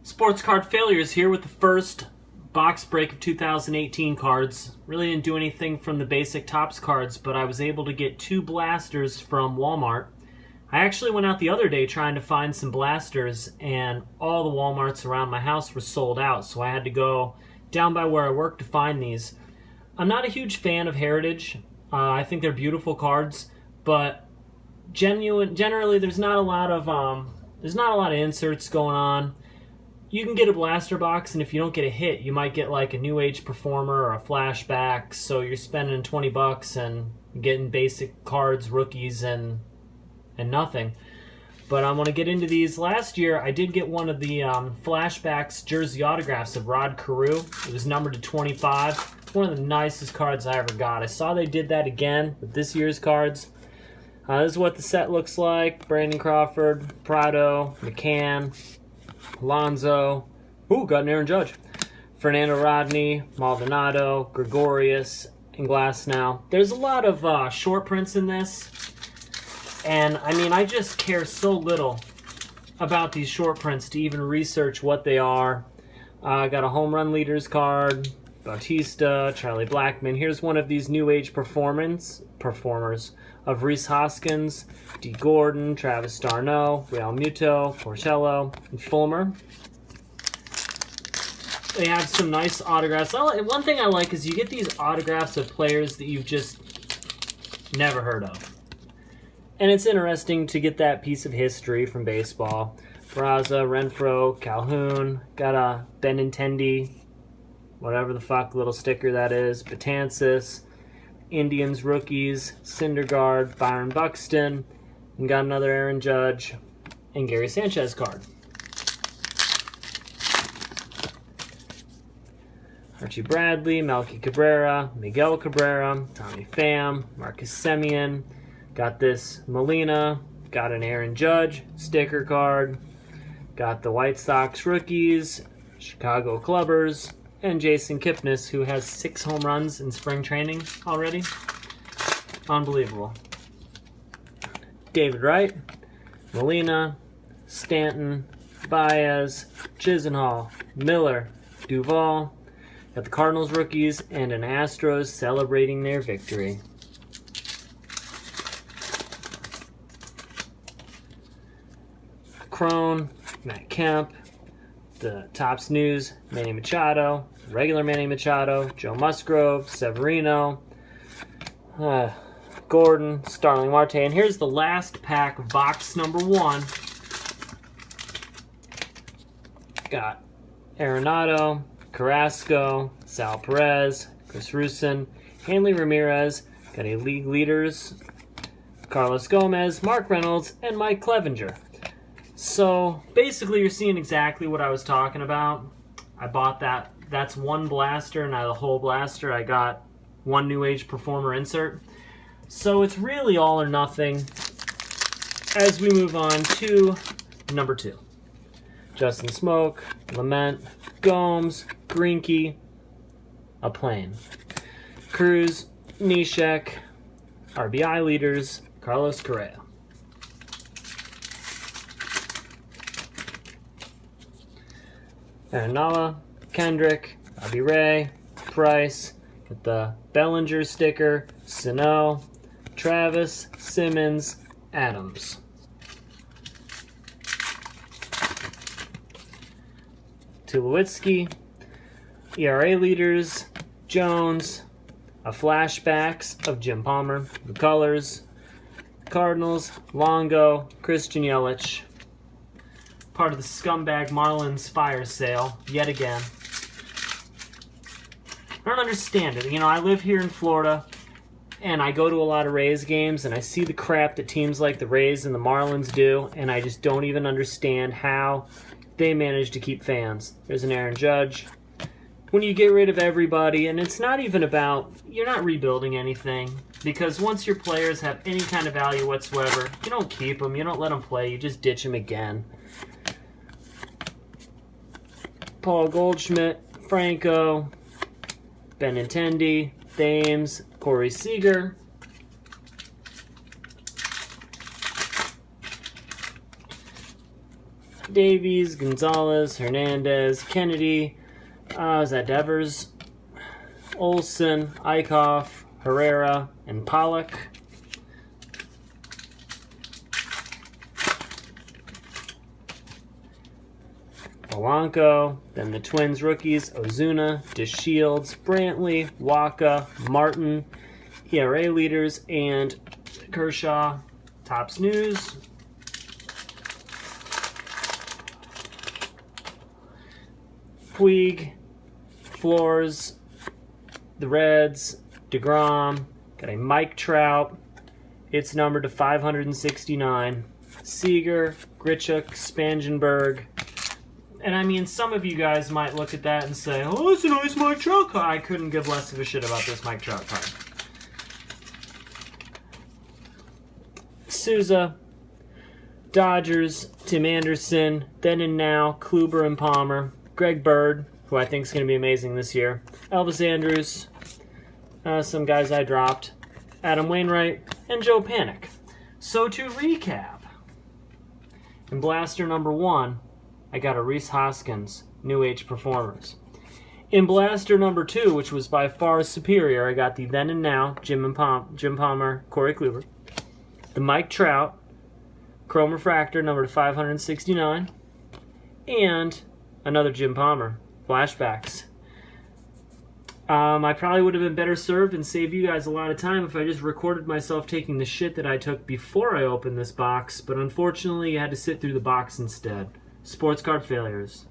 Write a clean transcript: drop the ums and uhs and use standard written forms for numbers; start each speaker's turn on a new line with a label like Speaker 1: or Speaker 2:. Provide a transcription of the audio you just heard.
Speaker 1: Sports Card Failures here with the first box break of 2018 cards. Really didn't do anything from the basic Topps cards, but I was able to get 2 blasters from Walmart. I actually went out the other day trying to find some blasters, and all the Walmarts around my house were sold out, so I had to go down by where I work to find these. I'm not a huge fan of Heritage. I think they're beautiful cards, but generally there's not a lot of inserts going on. You can get a blaster box, and if you don't get a hit, you might get like a New Age Performer or a Flashback, so you're spending $20 and getting basic cards, rookies, and nothing. But I'm going to get into these. Last year, I did get one of the Flashbacks jersey autographs of Rod Carew. It was numbered to 25. One of the nicest cards I ever got. I saw they did that again with this year's cards. This is what the set looks like. Brandon Crawford, Prado, McCann, Alonso. Ooh, got an Aaron Judge. Fernando Rodney, Maldonado, Gregorius, and Glasnow. There's a lot of short prints in this. And, I mean, I just care so little about these short prints to even research what they are. I got a home run leaders card, Bautista, Charlie Blackmon. Here's one of these New Age performers of Rhys Hoskins, D. Gordon, Travis d'Arnaud, Real Muto, Porcello, and Fulmer. They have some nice autographs. One thing I like is you get these autographs of players that you've just never heard of. And it's interesting to get that piece of history from baseball. Peraza, Renfroe, Calhoun, got a Benintendi, whatever the fuck little sticker that is, Betances, Indians rookies, Syndergaard, Byron Buxton, and got another Aaron Judge and Gary Sanchez card. Archie Bradley, Melky Cabrera, Miguel Cabrera, Tommy Pham, Marcus Semien. Got this Molina, got an Aaron Judge sticker card, got the White Sox rookies, Chicago Clubbers, and Jason Kipnis, who has 6 home runs in spring training already. Unbelievable. David Wright, Molina, Stanton, Baez, Chisenhall, Miller, Duvall. Got the Cardinals rookies and an Astros celebrating their victory. Crone, Matt Kemp, the Topps News, Manny Machado, regular Manny Machado, Joe Musgrove, Severino, Gordon, Starling Marte. And here's the last pack of box number 1. Got Arenado, Carrasco, Sal Perez, Chris Rusin, Hanley Ramirez, got a league leaders, Carlos Gomez, Mark Reynolds, and Mike Clevenger. So basically you're seeing exactly what I was talking about. I bought that. That's 1 blaster, and out of the whole blaster I got 1 New Age Performer insert. So it's really all or nothing as we move on to number 2. Justin Smoke, Lament, Gomes, Greinke, a plane. Cruz, Neshek, RBI leaders, Carlos Correa. Nala, Kendrick, Bobby Ray, Price, got the Bellinger sticker, Sano, Travis, Simmons, Adams. Tulowitzki, ERA leaders, Jones, a flashbacks of Jim Palmer, McCullers, Cardinals, Longo, Christian Yelich. Part of the scumbag Marlins fire sale, yet again. I don't understand it. You know, I live here in Florida, and I go to a lot of Rays games, and I see the crap that teams like the Rays and the Marlins do, and I just don't even understand how they manage to keep fans. There's an Aaron Judge. When you get rid of everybody, and it's not even about, you're not rebuilding anything, because once your players have any kind of value whatsoever, you don't keep them, you don't let them play, you just ditch them again. Paul Goldschmidt, Franco, Benintendi, Thames, Corey Seager, Davies, Gonzalez, Hernandez, Kennedy, is that Devers, Olson, Eichhoff, Herrera, and Pollock. Polanco, then the Twins rookies, Ozuna, DeShields, Brantley, Waka, Martin, ERA leaders, and Kershaw. Topps News. Puig, Floors, the Reds, DeGrom, got a Mike Trout. It's numbered to 569. Seager, Grichuk, Spangenberg. And I mean, some of you guys might look at that and say, oh, it's a nice Mike Trout card. I couldn't give less of a shit about this Mike Trout card. Souza, Dodgers, Tim Anderson, then and now, Kluber and Palmer, Greg Bird, who I think is going to be amazing this year, Elvis Andrus, some guys I dropped, Adam Wainwright, and Joe Panik. So to recap, in Blaster number 1, I got a Rhys Hoskins, New Age Performers. In Blaster number 2, which was by far superior, I got the then and now, Jim Palmer, Corey Kluber, the Mike Trout, Chrome Refractor, number 569, and another Jim Palmer, Flashbacks. I probably would have been better served and saved you guys a lot of time if I just recorded myself taking the shit that I took before I opened this box, but unfortunately I had to sit through the box instead. Sports card failures.